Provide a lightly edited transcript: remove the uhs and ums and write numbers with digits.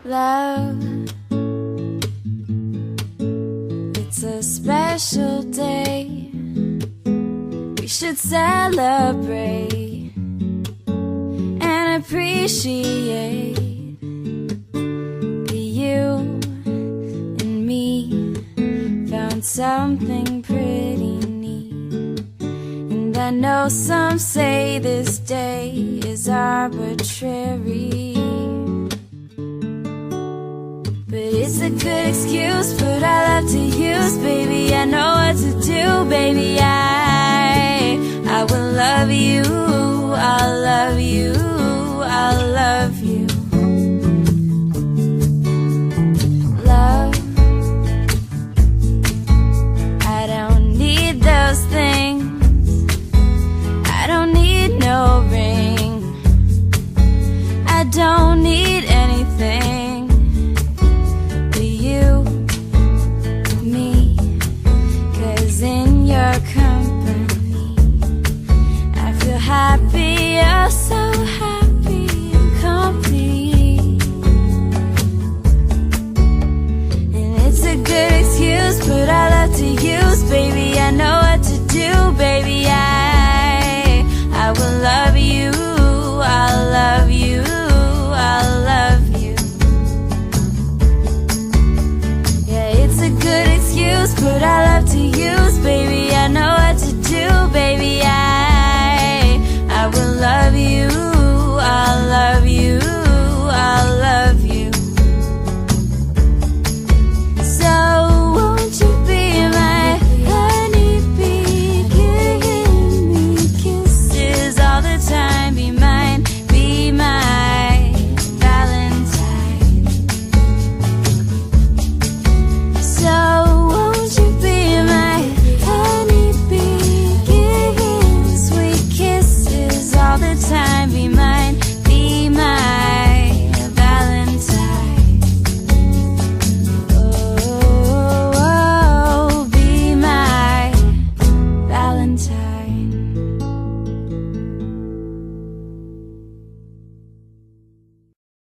love. It's a special day, we should celebrate and appreciate that you and me found something pretty neat. And I know some say this day is arbitrary, but it's a good excuse, put our love to use, baby. I know what to do, baby. I will love you, I'll love you, I'll love